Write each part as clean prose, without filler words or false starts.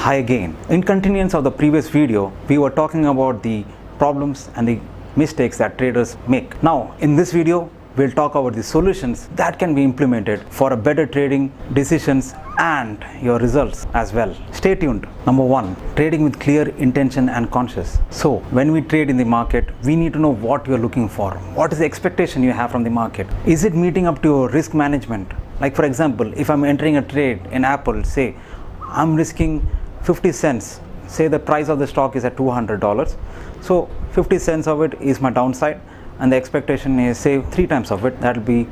Hi again. In continuance of the previous video, we were talking about the problems and the mistakes that traders make. Now, in this video, we'll talk about the solutions that can be implemented for a better trading decisions and your results as well. Stay tuned. Number 1, trading with clear intention and conscious. So when we trade in the market, we need to know what you're looking for. What is the expectation you have from the market? Is it meeting up to your risk management? Like for example, if I'm entering a trade in Apple, say I'm risking 50 cents. Say the price of the stock is at $200. So 50 cents of it is my downside, and the expectation is say 3 times of it, that will be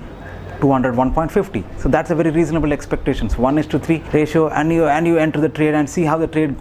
200, 1.50. So that's a very reasonable expectations, 1:3 ratio, and you enter the trade and see how the trade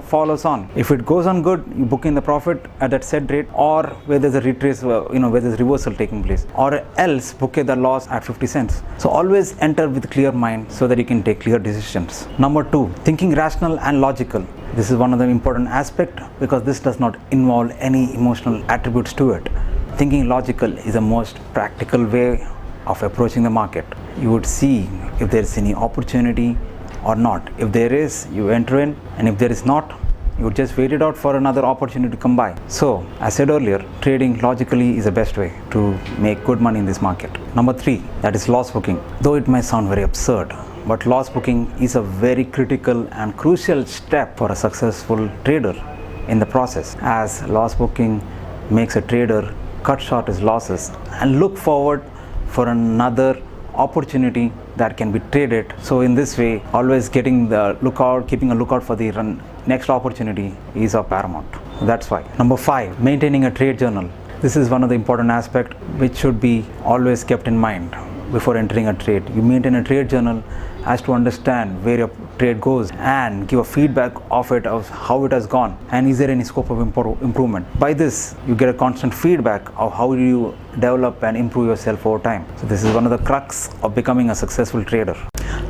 follows on. If it goes on good, you book in the profit at that set rate, or where there's a retrace, where there's reversal taking place, or else book the loss at 50 cents. So always enter with clear mind so that you can take clear decisions. Number 2, thinking rational and logical. This is one of the important aspect because this does not involve any emotional attributes to it. Thinking logical is the most practical way of approaching the market. You would see if there is any opportunity or not. If there is, you enter in, and if there is not, you would just wait it out for another opportunity to come by. So, as said earlier, trading logically is the best way to make good money in this market. Number 3, that is loss booking. Though it may sound very absurd, but loss booking is a very critical and crucial step for a successful trader in the process, as loss booking makes a trader cut short his losses and look forward for another opportunity that can be traded. So in this way, always keeping a lookout for the next opportunity is of paramount. That's why. Number 5, maintaining a trade journal. This is one of the important aspects which should be always kept in mind before entering a trade. You maintain a trade journal as to understand where your trade goes and give a feedback of it, of how it has gone, and is there any scope of improvement. By this, you get a constant feedback of how you develop and improve yourself over time. So this is one of the crux of becoming a successful trader.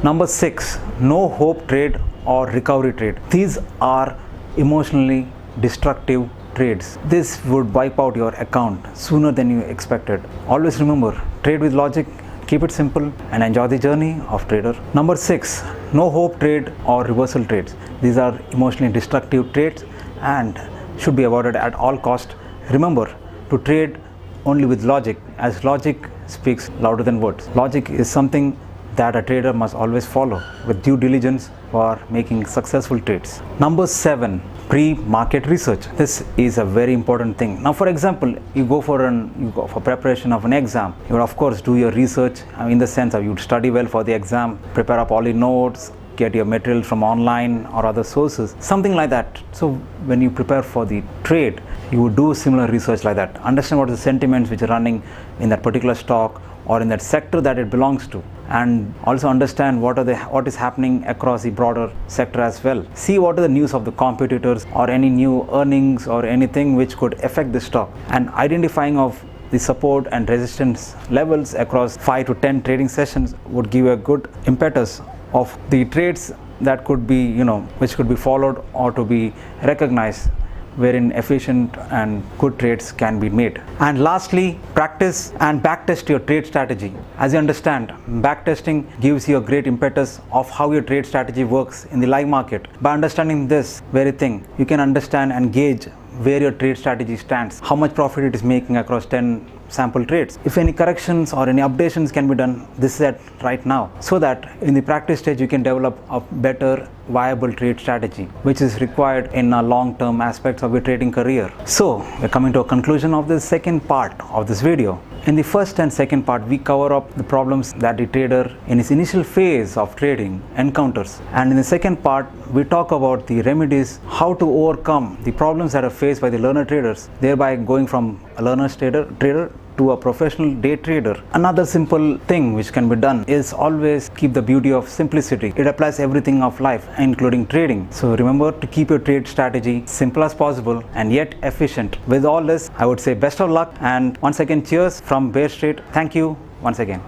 Number 6, no hope trade or recovery trade. These are emotionally destructive trades. This would wipe out your account sooner than you expected. Always remember, trade with logic, keep it simple, and enjoy the journey of trader. Number 6, no hope trade or reversal trades. These are emotionally destructive trades and should be avoided at all cost. Remember to trade only with logic, as logic speaks louder than words. Logic is something that a trader must always follow with due diligence for making successful trades. Number 7, pre-market research. This is a very important thing. Now, for example, you go for preparation of an exam. You would of course do your research in the sense of you would study well for the exam, prepare up all your notes, get your material from online or other sources, something like that. So when you prepare for the trade, you would do similar research like that. Understand what are the sentiments which are running in that particular stock or in that sector that it belongs to, and also understand what is happening across the broader sector as well. See what are the news of the competitors or any new earnings or anything which could affect the stock, and identifying of the support and resistance levels across 5 to 10 trading sessions would give a good impetus of the trades that could be which could be followed or to be recognized, wherein efficient and good trades can be made. And lastly, practice and backtest your trade strategy. As you understand, backtesting gives you a great impetus of how your trade strategy works in the live market. By understanding this very thing, you can understand and gauge where your trade strategy stands, how much profit it is making across 10 sample trades. If any corrections or any updations can be done, this is at right now, so that in the practice stage you can develop a better viable trade strategy which is required in a long-term aspects of your trading career. So we're coming to a conclusion of the second part of this video. In the first and second part, we cover up the problems that the trader in his initial phase of trading encounters, and in the second part we talk about the remedies, how to overcome the problems that are faced by the learner traders, thereby going from a learner trader to a professional day trader. Another simple thing which can be done is always keep the beauty of simplicity. It applies everything of life, including trading. So remember to keep your trade strategy simple as possible and yet efficient. With all this, I would say best of luck, and once again cheers from Bear Street. Thank you once again.